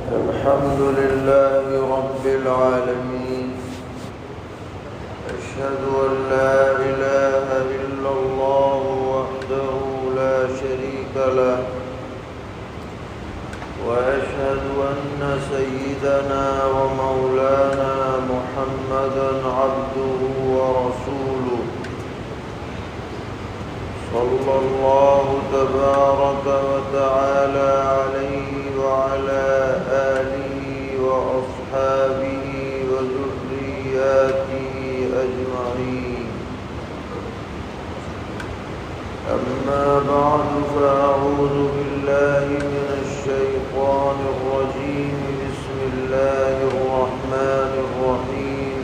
الحمد لله رب العالمين، أشهد أن لا إله إلا الله وحده لا شريك له، وأشهد أن سيدنا ومولانا محمدًا عبده ورسوله، صلى الله تبارك وتعالى عليه وعلى آله وأصحابه وذرياته أجمعين. أما بعد، فأعوذ بالله من الشيطان الرجيم. بسم الله الرحمن الرحيم.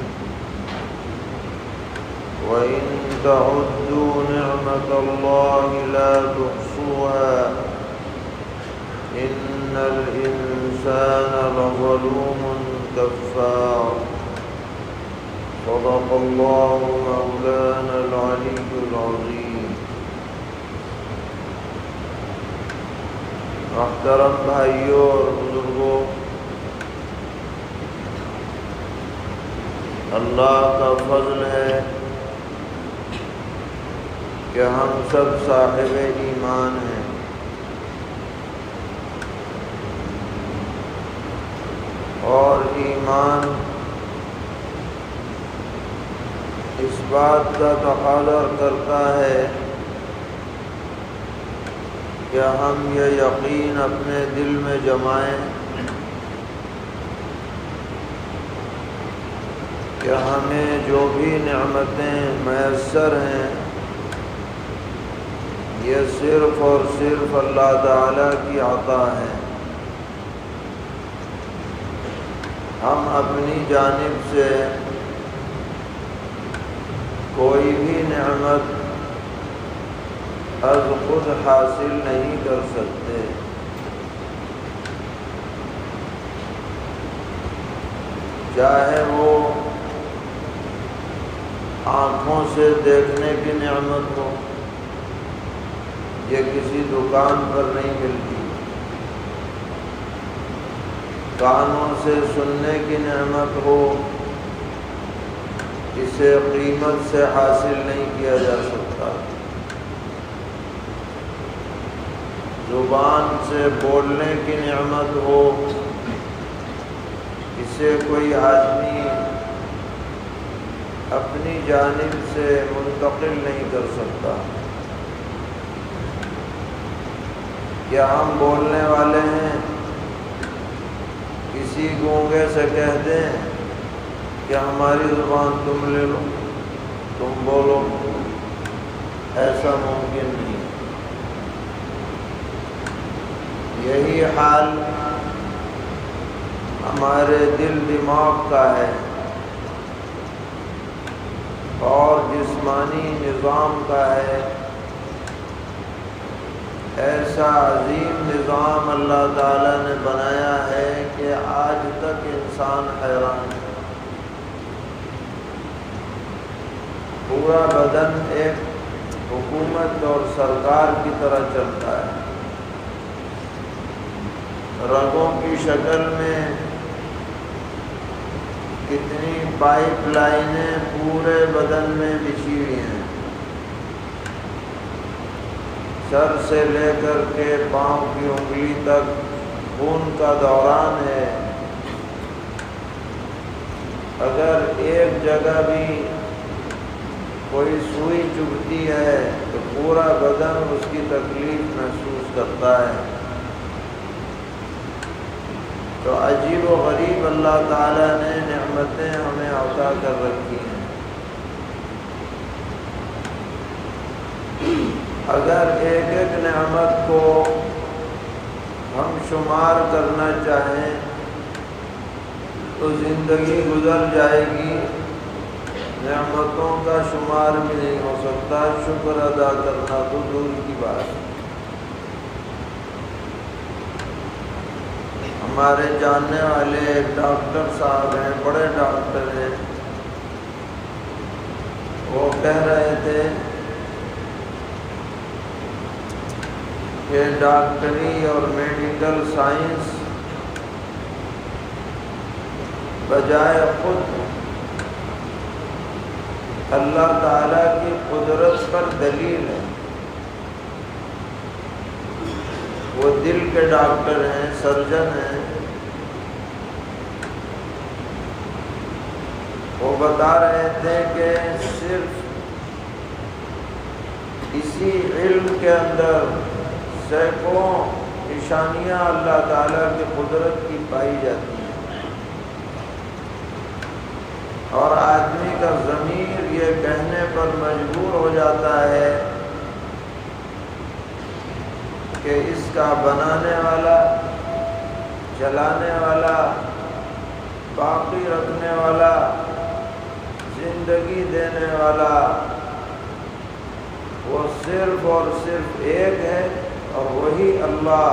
وإن تعدوا نعمة الله لا تحصوها، إن الإنسان لظلوم كفار. صدق الله مولانا العلي العظيم. محترم بھائیوں اور بزرگوں، اللہ کا فضل ہے کہ ہم سب صاحب ایمان ہیں، اور ایمان اس بات کا تقاضا کرتا ہے کہ ہم یہ یقین اپنے دل میں جمائیں کہ ہمیں جو بھی نعمتیں میسر ہیں، یہ صرف اور صرف اللہ تعالیٰ کی عطا ہے۔ ہم اپنی جانب سے کوئی بھی نعمت از خود حاصل نہیں کر سکتے، چاہے وہ آنکھوں سے دیکھنے کی نعمت ہو، یہ کسی دکان پر نہیں ملتی، کانوں سے سننے کی نعمت ہو، اسے قیمت سے حاصل نہیں کیا جا سکتا، زبان سے بولنے کی نعمت ہو، اسے کوئی آدمی اپنی جانب سے منتقل نہیں کر سکتا۔ کیا ہم بولنے والے ہیں؟ کسی گونگے سے کہہ دیں کہ ہماری زبان تم لے لو، تم بولو، ایسا ممکن نہیں۔ یہی حال ہمارے دل دماغ کا ہے، اور جسمانی نظام کا ہے۔ ایسا عظیم نظام اللہ تعالیٰ نے بنایا ہے کہ آج تک انسان حیران ہے۔ پورا بدن ایک حکومت اور سرکار کی طرح چلتا ہے، رگوں کی شکل میں کتنی پائپ لائنیں پورے بدن میں بچھی ہوئی ہیں، سر سے لے کر کے پاؤں کی انگلی تک خون کا دوران ہے۔ اگر ایک جگہ بھی کوئی سوئی چبھتی ہے تو پورا بدن اس کی تکلیف محسوس کرتا ہے۔ تو عجیب و غریب اللہ تعالیٰ نے نعمتیں ہمیں عطا کر رکھی ہیں۔ اگر ایک ایک نعمت کو ہم شمار کرنا چاہیں تو زندگی گزر جائے گی، نعمتوں کا شمار بھی نہیں ہو سکتا، شکر ادا کرنا تو دور کی بات ہے۔ ہمارے جاننے والے ایک ڈاکٹر صاحب ہیں، بڑے ڈاکٹر ہیں، وہ کہہ رہے تھے کہ ڈاکٹری اور میڈیکل سائنس بجائے خود اللہ تعالیٰ کی قدرت پر دلیل ہے۔ وہ دل کے ڈاکٹر ہیں، سرجن ہیں۔ وہ بتا رہے تھے کہ صرف اسی علم کے اندر سینکڑوں نشانیاں اللہ تعالیٰ کی قدرت کی پائی جاتی ہیں، اور آدمی کا ضمیر یہ کہنے پر مجبور ہو جاتا ہے کہ اس کا بنانے والا، چلانے والا، باقی رکھنے والا، زندگی دینے والا وہ صرف اور صرف ایک ہے، اور وہی اللہ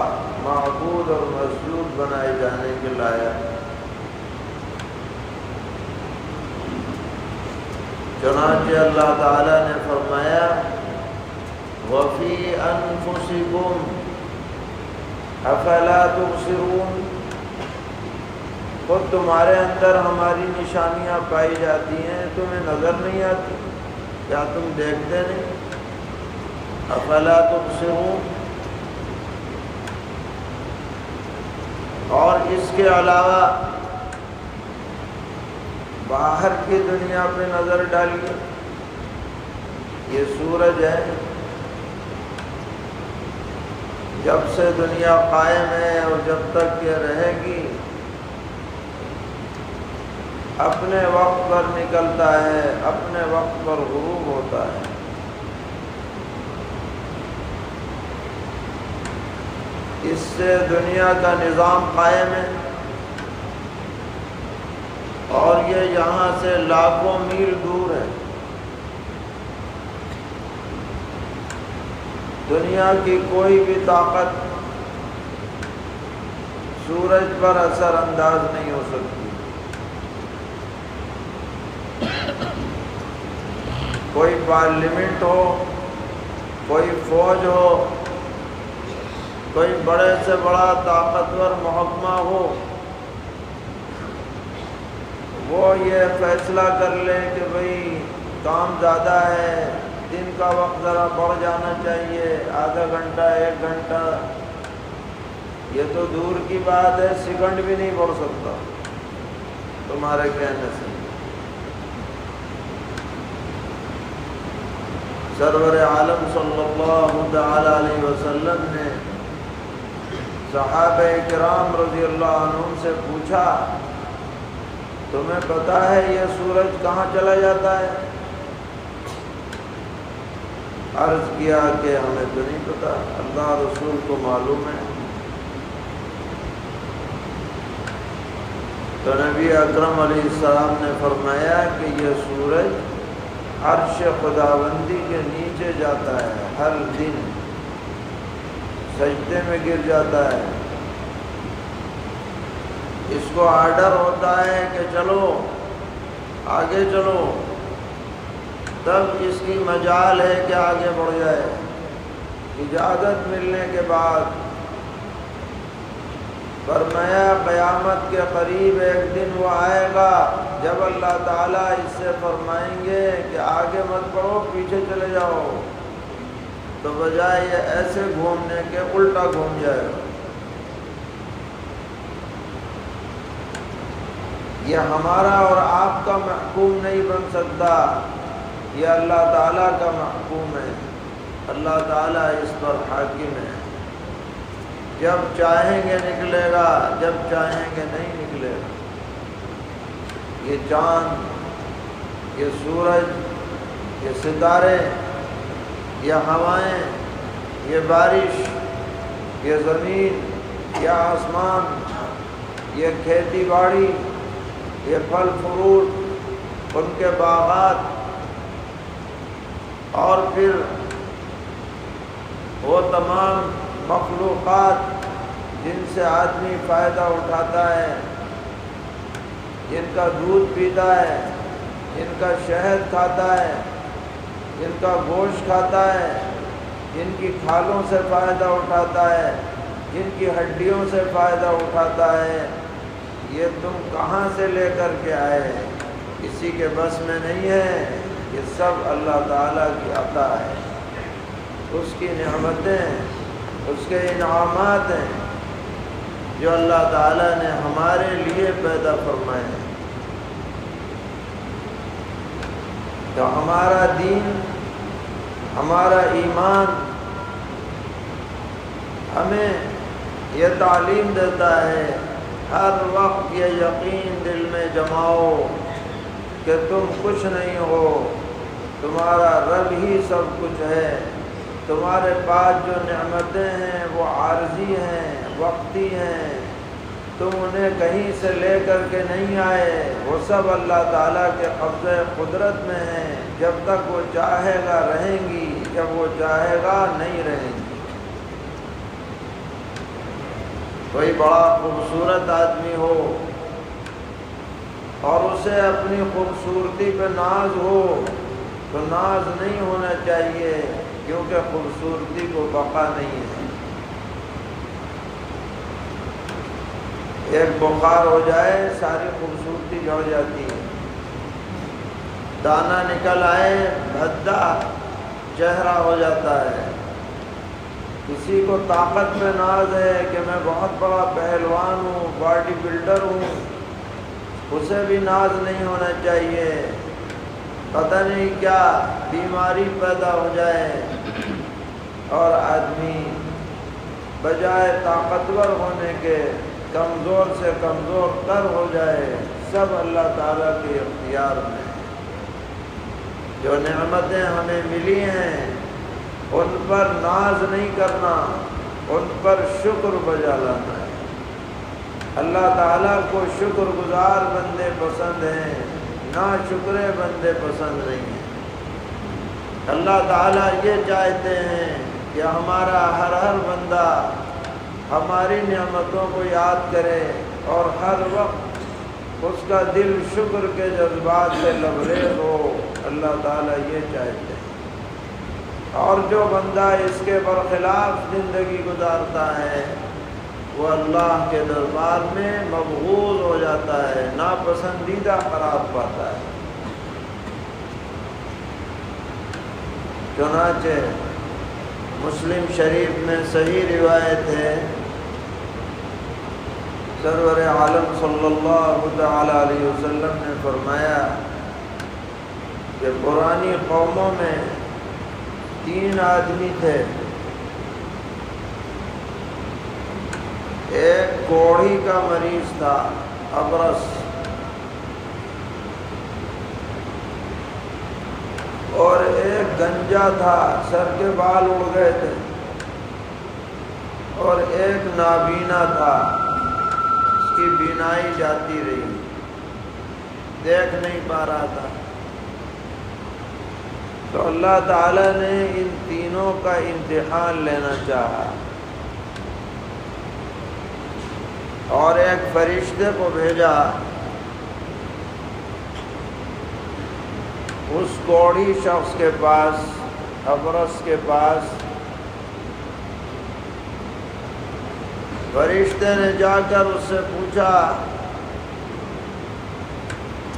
معبود اور مسجود بنائے جانے کے لائق ہے۔ چنانچہ اللہ تعالیٰ نے فرمایا وَفِي أَنفُسِكُمْ أَفَلَا تُبْصِرُونَ، خود تمہارے اندر ہماری نشانیاں پائی جاتی ہیں، تمہیں نظر نہیں آتی؟ کیا تم دیکھتے نہیں؟ أَفَلَا تُبْصِرُونَ۔ اور اس کے علاوہ باہر کی دنیا پہ نظر ڈالیے، یہ سورج ہے، جب سے دنیا قائم ہے اور جب تک یہ رہے گی اپنے وقت پر نکلتا ہے، اپنے وقت پر غروب ہوتا ہے۔ اس سے دنیا کا نظام قائم ہے، اور یہ یہاں سے لاکھوں میل دور ہے۔ دنیا کی کوئی بھی طاقت سورج پر اثر انداز نہیں ہو سکتی۔ کوئی پارلیمنٹ ہو، کوئی فوج ہو، کوئی بڑے سے بڑا طاقتور محکمہ ہو، وہ یہ فیصلہ کر لے کہ بھئی کام زیادہ ہے، دن کا وقت ذرا بڑھ جانا چاہیے، آدھا گھنٹہ، 1 گھنٹہ، یہ تو دور کی بات ہے، سیکنڈ بھی نہیں بڑھ سکتا تمہارے کہنے سے۔ سرور عالم صلی اللہ تعالی علیہ وسلم نے صحابہ کرام رضی اللہ عنہم سے پوچھا تمہیں پتہ ہے یہ سورج کہاں چلا جاتا ہے؟ عرض کیا کہ ہمیں تو نہیں پتہ، اللہ رسول کو معلوم ہے۔ تو نبی اکرم علیہ السلام نے فرمایا کہ یہ سورج عرش خداوندی کے نیچے جاتا ہے، ہر دن سجدے میں گر جاتا ہے۔ اس کو آرڈر ہوتا ہے کہ چلو آگے چلو، تب اس کی مجال ہے کہ آگے بڑھ جائے۔ اجازت ملنے کے بعد فرمایا قیامت کے قریب ایک دن وہ آئے گا جب اللہ تعالیٰ اس سے فرمائیں گے کہ آگے مت بڑھو، پیچھے چلے جاؤ، تو بجائے یہ ایسے گھومنے کے الٹا گھوم جائے گا۔ یہ ہمارا اور آپ کا محکوم نہیں بن سکتا، یہ اللہ تعالیٰ کا محکوم ہے، اللہ تعالیٰ اس پر حاکم ہے۔ جب چاہیں گے نکلے گا، جب چاہیں گے نہیں نکلے گا۔ یہ چاند، یہ سورج، یہ ستارے، یہ ہوائیں، یہ بارش، یہ زمین، یہ آسمان، یہ کھیتی باڑی، یہ پھل فروٹ، ان کے باغات، اور پھر وہ تمام مخلوقات جن سے آدمی فائدہ اٹھاتا ہے، جن کا دودھ پیتا ہے، جن کا شہد کھاتا ہے، جن کا گوشت کھاتا ہے، جن کی کھالوں سے فائدہ اٹھاتا ہے، جن کی ہڈیوں سے فائدہ اٹھاتا ہے، یہ تم کہاں سے لے کر کے آئے؟ کسی کے بس میں نہیں ہے، یہ سب اللہ تعالیٰ کی عطا ہے، اس کی نعمتیں، اس کے انعامات ہیں جو اللہ تعالیٰ نے ہمارے لیے پیدا فرمائے ہیں۔ تو ہمارا دین، ہمارا ایمان ہمیں یہ تعلیم دیتا ہے، ہر وقت یہ یقین دل میں جماؤ کہ تم کچھ نہیں ہو، تمہارا رب ہی سب کچھ ہے، تمہارے پاس جو نعمتیں ہیں وہ عارضی ہیں، وقتی ہیں، تم انہیں کہیں سے لے کر کے نہیں آئے، وہ سب اللہ تعالیٰ کے قبضہ قدرت میں ہیں، جب تک وہ چاہے گا رہیں گی، جب وہ چاہے گا نہیں رہیں گی۔ کوئی بڑا خوبصورت آدمی ہو اور اسے اپنی خوبصورتی پہ ناز ہو تو ناز نہیں ہونا چاہیے، کیونکہ خوبصورتی کو بقا نہیں ہے۔ ایک بخار ہو جائے ساری خوبصورتی جڑ جاتی ہے، دانہ نکل آئے بھدا چہرہ ہو جاتا ہے۔ کسی کو طاقت میں ناز ہے کہ میں بہت بڑا پہلوان ہوں، باڈی بلڈر ہوں، اسے بھی ناز نہیں ہونا چاہیے، پتہ نہیں کیا بیماری پیدا ہو جائے اور آدمی بجائے طاقتور ہونے کے کمزور سے کمزور تر ہو جائے۔ سب اللہ تعالیٰ کے اختیار میں۔ جو نعمتیں ہمیں ملی ہیں ان پر ناز نہیں کرنا، ان پر شکر بجا لانا ہے۔ اللہ تعالیٰ کو شکر گزار بندے پسند ہیں، ناشکرے بندے پسند نہیں ہیں۔ اللہ تعالیٰ یہ چاہتے ہیں کہ ہمارا ہر بندہ ہماری نعمتوں کو یاد کرے اور ہر وقت اس کا دل شکر کے جذبات سے لبریز ہو۔ اللہ تعالیٰ یہ چاہتے ہیں، اور جو بندہ اس کے برخلاف زندگی گزارتا ہے وہ اللہ کے دربار میں مبغوض ہو جاتا ہے، ناپسندیدہ قرار پاتا ہے۔ چنانچہ مسلم شریف میں صحیح روایت ہے، سرور عالم صلی اللہ تعالی علیہ وسلم نے فرمایا کہ پرانی قوموں میں 3 آدمی تھے، ایک کوڑھی کا مریض تھا، ابرص، اور ایک گنجا تھا، سر کے بال اڑ گئے تھے، اور ایک نابینا تھا، اس کی بینائی جاتی رہی، دیکھ نہیں پا رہا تھا۔ تو اللہ تعالیٰ نے ان تینوں کا امتحان لینا چاہا اور ایک فرشتے کو بھیجا اس کوڑھی شخص کے پاس، ابرص کے پاس۔ فرشتے نے جا کر اس سے پوچھا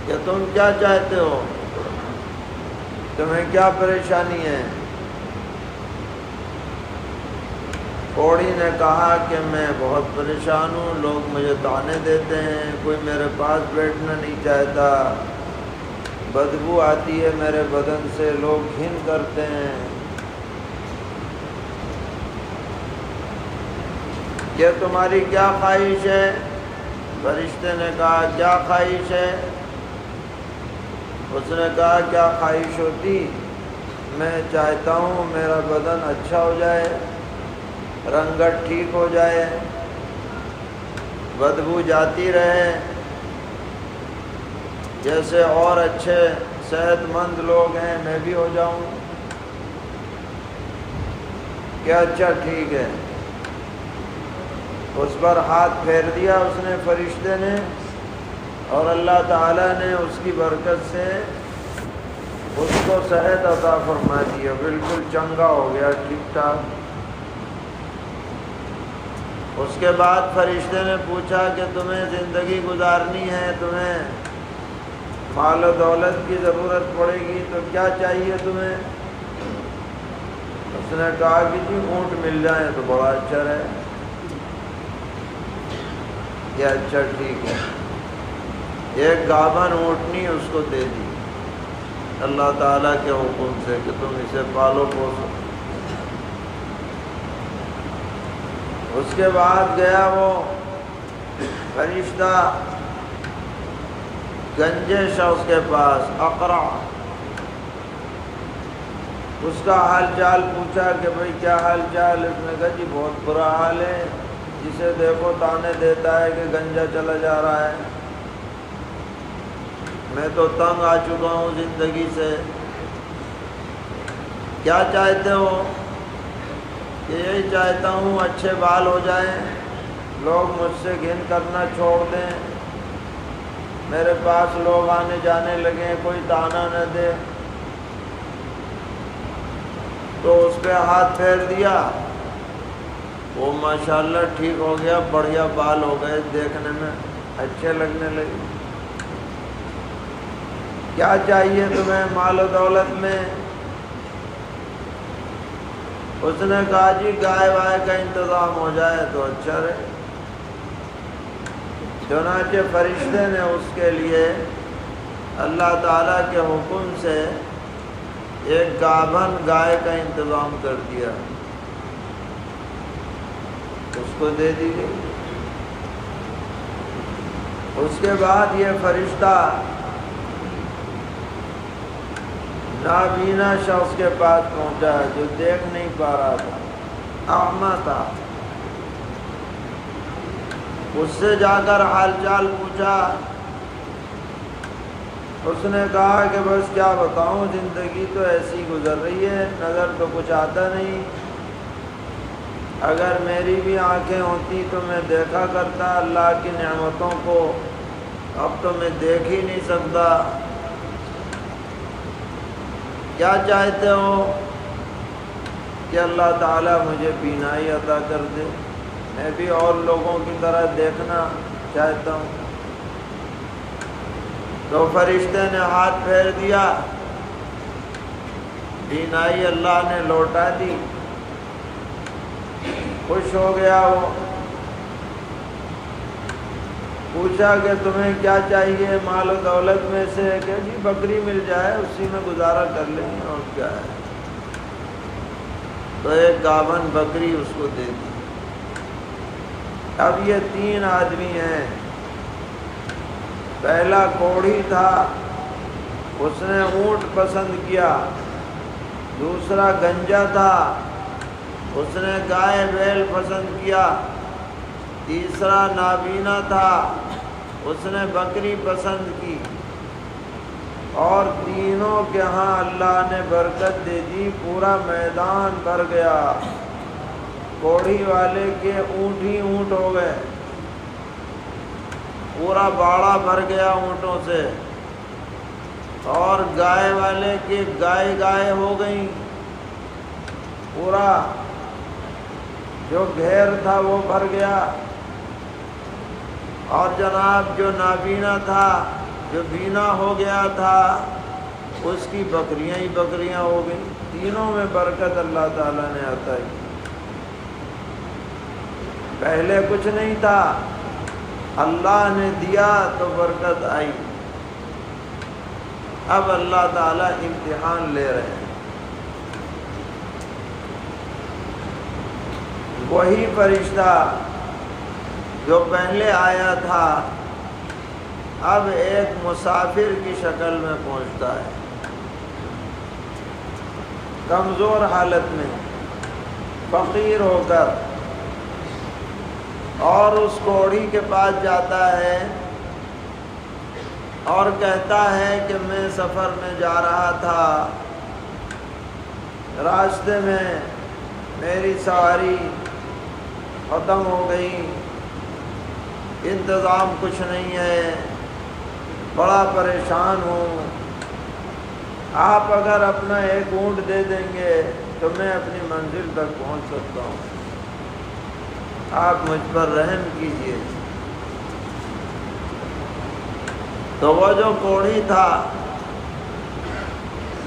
کہ تم کیا چاہتے ہو، تمہیں کیا پریشانی ہے؟ کوڑھی نے کہا کہ میں بہت پریشان ہوں، لوگ مجھے طعنے دیتے ہیں، کوئی میرے پاس بیٹھنا نہیں چاہتا، بدبو آتی ہے میرے بدن سے، لوگ گھن کرتے ہیں، کہ تمہاری کیا خواہش ہے؟ فرشتے نے کہا کیا خواہش ہے؟ اس نے کہا کیا خواہش ہوتی، میں چاہتا ہوں میرا بدن اچھا ہو جائے، رنگت ٹھیک ہو جائے، بدبو جاتی رہے، جیسے اور اچھے صحت مند لوگ ہیں میں بھی ہو جاؤں۔ کیا اچھا ٹھیک ہے۔ اس پر ہاتھ پھیر دیا اس نے، فرشتے نے، اور اللہ تعالیٰ نے اس کی برکت سے اس کو صحت عطا فرما دیا، بالکل چنگا ہو گیا، ٹھیک ٹھاک۔ اس کے بعد فرشتے نے پوچھا کہ تمہیں زندگی گزارنی ہے، تمہیں مال و دولت کی ضرورت پڑے گی تو کیا چاہیے تمہیں؟ اس نے کہا کہ جی اونٹ مل جائیں تو بڑا اچھا رہے۔ کہ اچھا ٹھیک ہے، ایک گابن اونٹنی اس کو دے دی اللہ تعالیٰ کے حکم سے کہ تم اسے پالو پوسو۔ اس کے بعد گیا وہ فرشتہ گنجے شخص کے پاس، اقرع، اس کا حال چال پوچھا کہ بھئی کیا حال چال؟ اس نے کہا جی بہت برا حال ہے، جسے دیکھو تانے دیتا ہے کہ گنجا چلا جا رہا ہے، میں تو تنگ آ چکا ہوں زندگی سے، کیا چاہتے ہو؟ کہ یہی چاہتا ہوں اچھے بال ہو جائیں، لوگ مجھ سے گھن کرنا چھوڑ دیں، میرے پاس لوگ آنے جانے لگیں، کوئی تانا نہ دے۔ تو اس پہ ہاتھ پھیر دیا، وہ ماشاءاللہ ٹھیک ہو گیا، بڑھیا بال ہو گئے، دیکھنے میں اچھے لگنے لگے۔ کیا چاہیے تمہیں مال و دولت میں؟ اس نے کہا جی گائے وائے کا انتظام ہو جائے تو اچھا رہے۔ چنانچہ فرشتے نے اس کے لیے اللہ تعالیٰ کے حکم سے ایک گابھن گائے کا انتظام کر دیا، اس کو دے دی گئی۔ اس کے بعد یہ فرشتہ نابینا شخص کے پاس پہنچا جو دیکھ نہیں پا رہا تھا، اعمیٰ تھا، اس سے جا کر حال چال پوچھا۔ اس نے کہا کہ بس کیا بتاؤں، زندگی تو ایسی گزر رہی ہے، نظر تو کچھ آتا نہیں، اگر میری بھی آنکھیں ہوتی تو میں دیکھا کرتا اللہ کی نعمتوں کو، اب تو میں دیکھ ہی نہیں سکتا۔ کیا چاہتے ہو؟ کہ اللہ تعالیٰ مجھے بینائی عطا کر دے، میں بھی اور لوگوں کی طرح دیکھنا چاہتا ہوں۔ تو فرشتے نے ہاتھ پھیر دیا، بینائی اللہ نے لوٹا دی، خوش ہو گیا۔ وہ پوچھا کہ تمہیں کیا چاہیے مال و دولت میں سے؟ کہ جی بکری مل جائے اسی میں گزارا کر لیں گے، اور کیا ہے۔ تو ایک گابھن بکری اس کو دے دی۔ اب یہ تین آدمی ہیں، پہلا کوڑھی تھا، اس نے اونٹ پسند کیا، دوسرا گنجا تھا، اس نے گائے بیل پسند کیا، تیسرا نابینا تھا، اس نے بکری پسند کی، اور تینوں کے ہاں اللہ نے برکت دے دی، پورا میدان بھر گیا، کوڑھی والے کے اونٹ ہی اونٹ ہو گئے، پورا باڑہ بھر گیا اونٹوں سے، اور گائے والے کے گائے گائے ہو گئیں، پورا جو گھیر تھا وہ بھر گیا، اور جناب جو نابینا تھا، جو بینا ہو گیا تھا، اس کی بکریاں ہی بکریاں ہو گئیں۔ تینوں میں برکت اللہ تعالیٰ نے عطا کی۔ پہلے کچھ نہیں تھا، اللہ نے دیا تو برکت آئی۔ اب اللہ تعالیٰ امتحان لے رہے ہیں۔ وہی فرشتہ جو پہلے آیا تھا اب ایک مسافر کی شکل میں پہنچتا ہے، کمزور حالت میں، فقیر ہو کر، اور اس کوڑھی کے پاس جاتا ہے اور کہتا ہے کہ میں سفر میں جا رہا تھا، راستے میں میری سواری ختم ہو گئی، انتظام کچھ نہیں ہے، بڑا پریشان ہوں، آپ اگر اپنا ایک اونٹ دے دیں گے تو میں اپنی منزل تک پہنچ سکتا ہوں۔ آپ مجھ پر رحم کیجیے۔ تو وہ جو کوڑھی تھا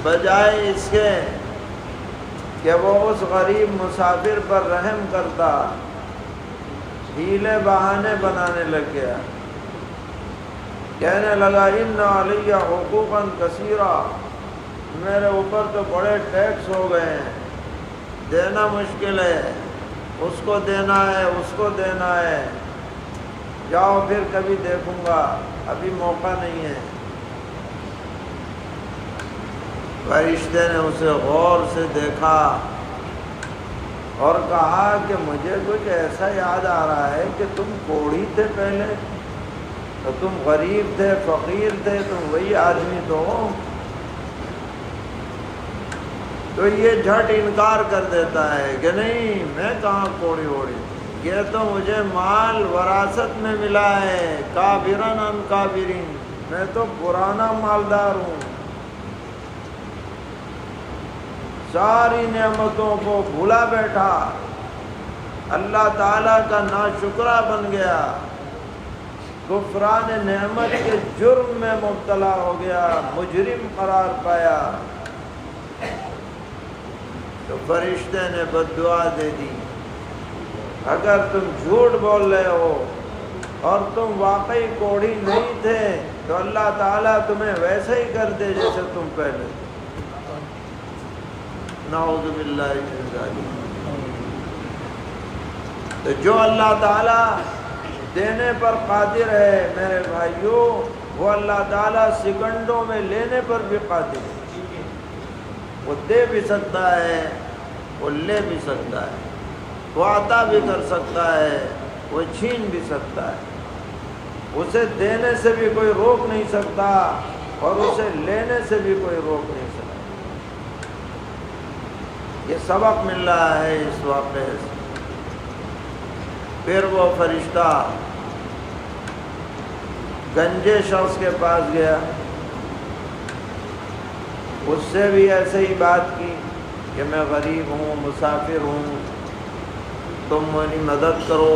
بجائے اس کے کہ وہ اس غریب مسافر پر رحم کرتا، ہیلے بہانے بنانے لگ گیا، کہنے لگا ان علی حقوقا کثیرا، میرے اوپر تو بڑے ٹیکس ہو گئے ہیں، دینا مشکل ہے، اس کو دینا ہے، اس کو دینا ہے، جاؤ پھر کبھی دیکھوں گا، ابھی موقع نہیں ہے۔ فرشتے نے اسے غور سے دیکھا اور کہا کہ مجھے کچھ ایسا یاد آ رہا ہے کہ تم کوڑھی تھے پہلے، تو تم غریب تھے، فقیر تھے، تم وہی آدمی تو ہو۔ تو یہ جھٹ انکار کر دیتا ہے کہ نہیں، میں کہاں کوڑھی اوڑھی، یہ تو مجھے مال وراثت میں ملا ہے، کابرن عن کابرین، میں تو پرانا مالدار ہوں، ساری نعمتوں کو بھولا بیٹھا، اللہ تعالیٰ کا ناشکرا بن گیا، کفران نعمت کے جرم میں مبتلا ہو گیا، مجرم قرار پایا۔ تو فرشتے نے بد دعا دے دی، اگر تم جھوٹ بول رہے ہو اور تم واقعی کوڑھی نہیں تھے تو اللہ تعالیٰ تمہیں ویسے ہی کر دے جیسے تم پہلے تھے۔ نعوذ باللہ من ذالک۔ تو جو اللہ تعالیٰ دینے پر قادر ہے میرے بھائیوں، وہ اللہ تعالیٰ سیکنڈوں میں لینے پر بھی قادر ہے۔ وہ دے بھی سکتا ہے، وہ لے بھی سکتا ہے، وہ عطا بھی کر سکتا ہے، وہ چھین بھی سکتا ہے۔ اسے دینے سے بھی کوئی روک نہیں سکتا اور اسے لینے سے بھی کوئی روک نہیں سکتا۔ یہ سبق مل رہا ہے اس واقعے سے۔ پھر وہ فرشتہ گنجے شخص کے پاس گیا، اس سے بھی ایسے ہی بات کی کہ میں غریب ہوں، مسافر ہوں، تم میری مدد کرو،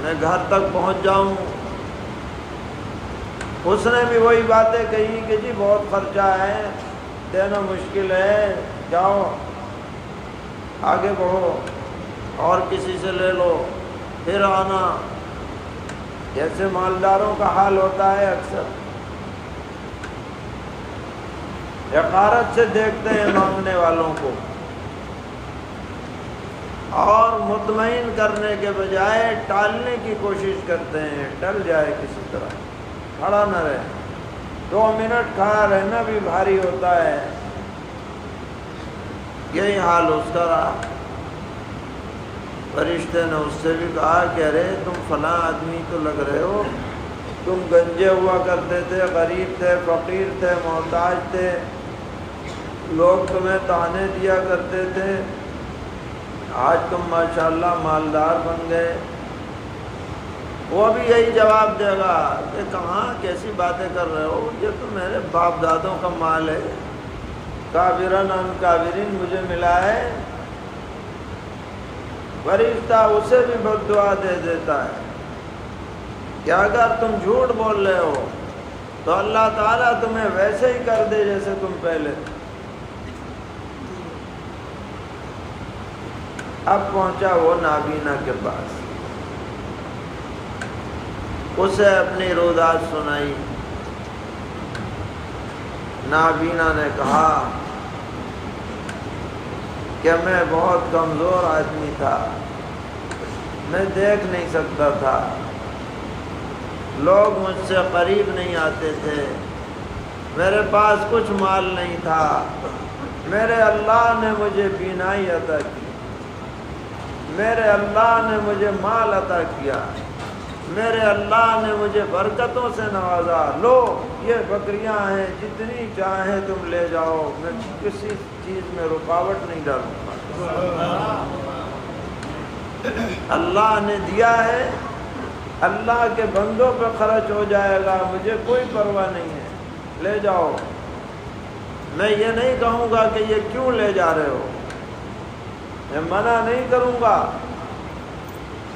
میں گھر تک پہنچ جاؤں۔ اس نے بھی وہی باتیں کہی کہ جی بہت خرچہ ہے، دینا مشکل ہے، جاؤ آگے بڑھو اور کسی سے لے لو، پھر آنا۔ جیسے مالداروں کا حال ہوتا ہے، اکثر حقارت سے دیکھتے ہیں مانگنے والوں کو اور مطمئن کرنے کے بجائے ٹالنے کی کوشش کرتے ہیں، ٹل جائے کسی طرح، کھڑا نہ رہے۔ 2 منٹ کھڑا رہنا بھی بھاری ہوتا ہے، یہی حال اس کا رہا۔ فرشتے نے اس سے بھی کہا کہ ارے تم فلاں آدمی تو لگ رہے ہو، تم گنجے ہوا کرتے تھے، غریب تھے، فقیر تھے، محتاج تھے، لوگ تمہیں طعنے دیا کرتے تھے، آج تم ماشاءاللہ مالدار بن گئے۔ وہ بھی یہی جواب دے گا کہ کہاں کیسی باتیں کر رہے ہو، یہ تو میرے باپ دادوں کا مال ہے، کابرن عن کابرین مجھے ملا ہے۔ فرشتہ اسے بھی بد دعا دے دیتا ہے کہ اگر تم جھوٹ بول رہے ہو تو اللہ تعالیٰ تمہیں ویسے ہی کر دے جیسے تم پہلے تھے۔ اب پہنچا وہ نابینا کے پاس، اسے اپنی روداد سنائی۔ نابینا نے کہا کہ میں بہت کمزور آدمی تھا، میں دیکھ نہیں سکتا تھا، لوگ مجھ سے قریب نہیں آتے تھے، میرے پاس کچھ مال نہیں تھا، میرے اللہ نے مجھے بینائی عطا کی، میرے اللہ نے مجھے مال عطا کیا، میرے اللہ نے مجھے برکتوں سے نوازا، لو یہ بکریاں ہیں، جتنی چاہیں تم لے جاؤ، میں کسی چیز میں رکاوٹ نہیں ڈالوں گا۔ اللہ نے دیا ہے، اللہ کے بندوں پہ خرچ ہو جائے گا، مجھے کوئی پرواہ نہیں ہے، لے جاؤ۔ میں یہ نہیں کہوں گا کہ یہ کیوں لے جا رہے ہو، میں منع نہیں کروں گا،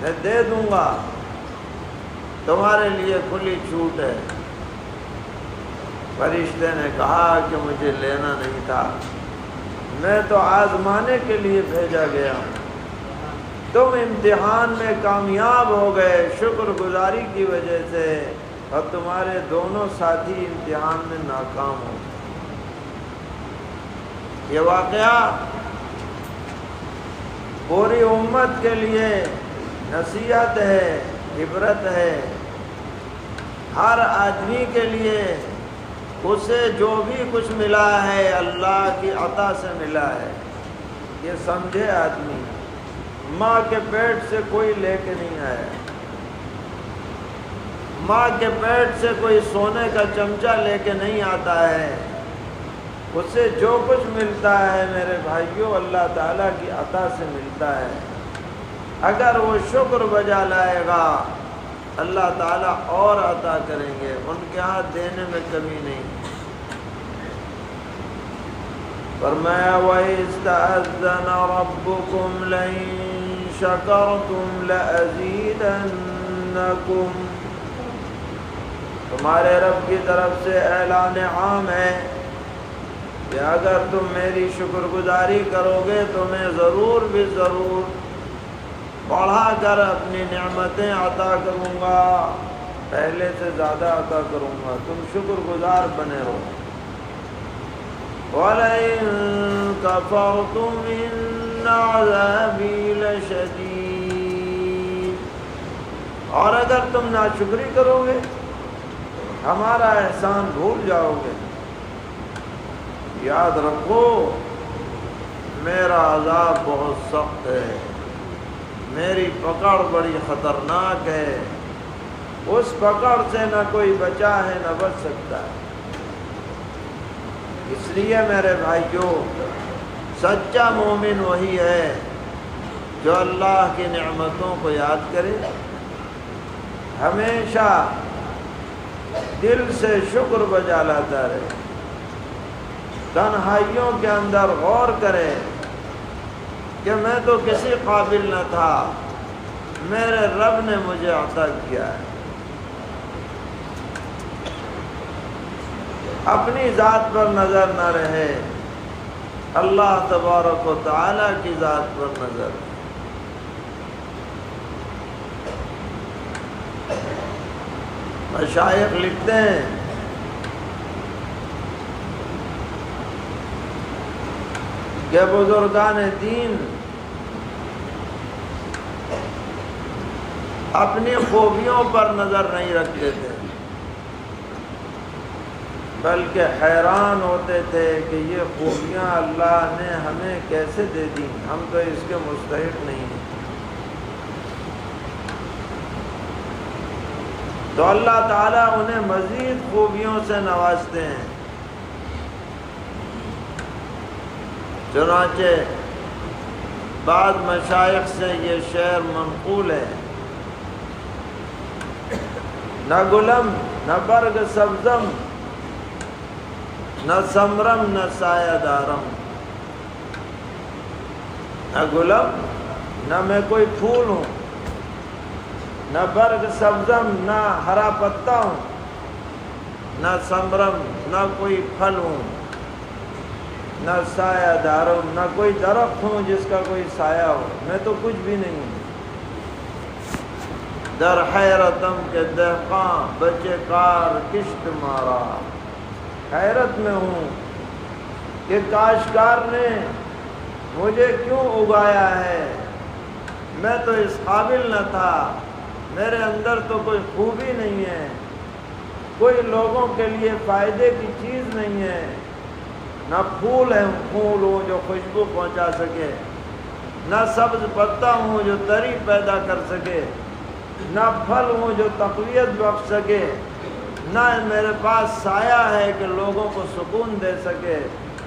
میں دے دوں گا، تمہارے لیے کھلی چھوٹ ہے۔ فرشتے نے کہا کہ مجھے لینا نہیں تھا، میں تو آزمانے کے لیے بھیجا گیا ہوں۔ تم امتحان میں کامیاب ہو گئے شکر گزاری کی وجہ سے، اور تمہارے دونوں ساتھی امتحان میں ناکام ہو گئے۔ یہ واقعہ پوری امت کے لیے نصیحت ہے، عبرت ہے۔ ہر آدمی کے لیے اسے جو بھی کچھ ملا ہے اللہ کی عطا سے ملا ہے، یہ سمجھے آدمی۔ ماں کے پیٹ سے کوئی لے کے نہیں آیا، ماں کے پیٹ سے کوئی سونے کا چمچہ لے کے نہیں آتا ہے۔ اسے جو کچھ ملتا ہے میرے بھائیوں اللہ تعالیٰ کی عطا سے ملتا ہے۔ اگر وہ شکر بجا لائے گا اللہ تعالیٰ اور عطا کریں گے، ان کے ہاتھ دینے میں کمی نہیں۔ فرمایا وَإِسْتَأَذَّنَ رَبُّكُمْ لَئِن شَكَرْتُمْ لَأَزِيدَنَّكُمْ، تمہارے رب کی طرف سے اعلان عام ہے کہ اگر تم میری شکر گزاری کرو گے تو میں ضرور بھی ضرور بڑھا کر اپنی نعمتیں عطا کروں گا، پہلے سے زیادہ عطا کروں گا، تم شکر گزار بنے رہو۔ وَلَئِن كَفَرْتُمْ إِنَّ عَذَابِي لَشَدِيدٌ، اور اگر تم ناشکری کرو گے، ہمارا احسان بھول جاؤ گے، یاد رکھو میرا عذاب بہت سخت ہے، میری پکڑ بڑی خطرناک ہے، اس پکڑ سے نہ کوئی بچا ہے نہ بچ سکتا ہے۔ اس لیے میرے بھائیوں سچا مومن وہی ہے جو اللہ کی نعمتوں کو یاد کرے، ہمیشہ دل سے شکر بجا لاتا رہے، تنہائیوں کے اندر غور کرے کہ میں تو کسی قابل نہ تھا، میرے رب نے مجھے عطا کیا ہے۔ اپنی ذات پر نظر نہ رہے، اللہ تبارک و تعالیٰ کی ذات پر نظر۔ مشائخ لکھتے ہیں کہ بزرگان دین اپنی خوبیوں پر نظر نہیں رکھتے تھے، بلکہ حیران ہوتے تھے کہ یہ خوبیاں اللہ نے ہمیں کیسے دے دی، ہم تو اس کے مستحق نہیں ہیں۔ تو اللہ تعالیٰ انہیں مزید خوبیوں سے نوازتے ہیں۔ چنانچہ بعض مشائخ سے یہ شعر منقول ہے، نہ گلم نہ برگ سبزم، نہ سمرم نہ سایہ دارم، نہ گلم نہ میں کوئی پھول ہوں، نہ برگ سبزم نہ ہرا پتا ہوں، نہ سمرم نہ کوئی پھل ہوں، نہ سایہ دارم نہ کوئی درخت ہوں جس کا کوئی سایہ ہو، میں تو کچھ بھی نہیں ہوں۔ در حیرتم کے دہقاں بچے کار کشت مارا، حیرت میں ہوں کہ کاشتکار نے مجھے کیوں اگایا ہے، میں تو اس قابل نہ تھا، میرے اندر تو کوئی خوبی نہیں ہے، کوئی لوگوں کے لیے فائدے کی چیز نہیں ہے، نہ پھول ہے پھول ہوں جو خوشبو پہنچا سکے، نہ سبز پتا ہوں جو تری پیدا کر سکے، نہ پھل ہوں جو تقویت بخش سکے، نہ میرے پاس سایہ ہے کہ لوگوں کو سکون دے سکے،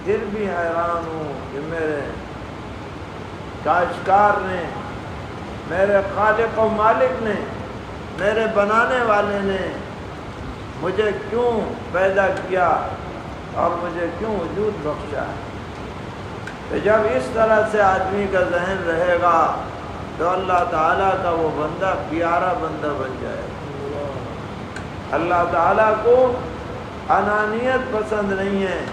پھر بھی حیران ہوں کہ میرے کاشتکار نے، میرے خالق و مالک نے، میرے بنانے والے نے مجھے کیوں پیدا کیا اور مجھے کیوں وجود بخشا ہے۔ تو جب اس طرح سے آدمی کا ذہن رہے گا تو اللہ تعالیٰ کا وہ بندہ پیارا بندہ بن جائے گا۔ اللہ تعالیٰ کو انانیت پسند نہیں ہے،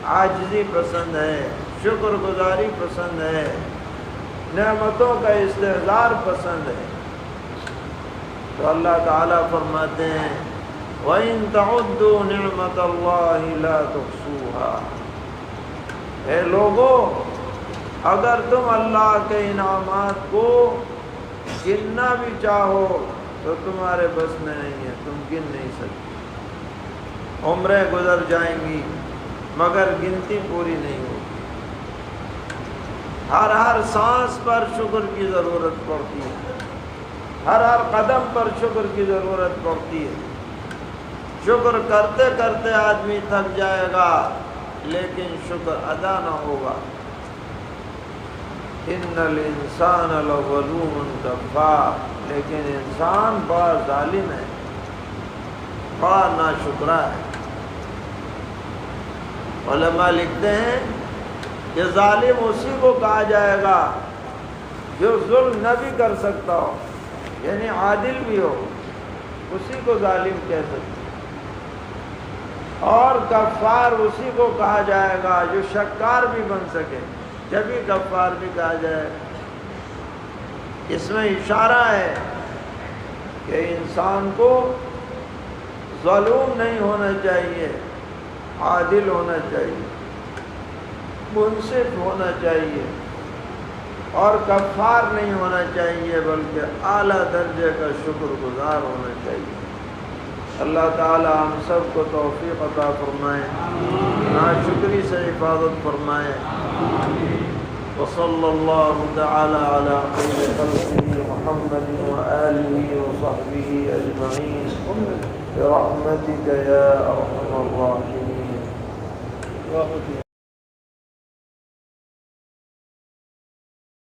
عاجزی پسند ہے، شکر گزاری پسند ہے، نعمتوں کا استحضار پسند ہے۔ تو اللہ تعالیٰ فرماتے ہیں وَإِن تَعُدُّوا نِعْمَةَ اللَّهِ لَا تُحْصُوهَا، اے لوگو اگر تم اللہ کے انعامات کو گننا بھی چاہو تو تمہارے بس میں نہیں ہے، تم گن نہیں سکتے۔ عمریں گزر جائیں گی مگر گنتی پوری نہیں ہوگی۔ ہر سانس پر شکر کی ضرورت پڑتی ہے، ہر قدم پر شکر کی ضرورت پڑتی ہے۔ شکر کرتے کرتے آدمی تھک جائے گا لیکن شکر ادا نہ ہوگا۔ ان الانسان لظلوم کفار، لیکن انسان بڑا ظالم ہے، بڑا ناشکرا ہے۔ علماء لکھتے ہیں کہ ظالم اسی کو کہا جائے گا جو ظلم نہ بھی کر سکتا ہو، یعنی عادل بھی ہو، اسی کو ظالم کہہ سکتے۔ اور کفار اسی کو کہا جائے گا جو شکار بھی بن سکے، جبھی کفار بھی کہا جائے۔ اس میں اشارہ ہے کہ انسان کو ظلم نہیں ہونا چاہیے، عادل ہونا چاہیے، منصف ہونا چاہیے، اور کفار نہیں ہونا چاہیے بلکہ اعلیٰ درجے کا شکر گزار ہونا چاہیے۔ اللہ تعالی ہم سب کو توفیق عطا فرمائے، ناشکری سے حفاظت فرمائے۔ وصلی اللہ تعالی علی خیر خلقہ محمد وآلہ وصحبہ اجمعین برحمتک یا ارحم الراحمین۔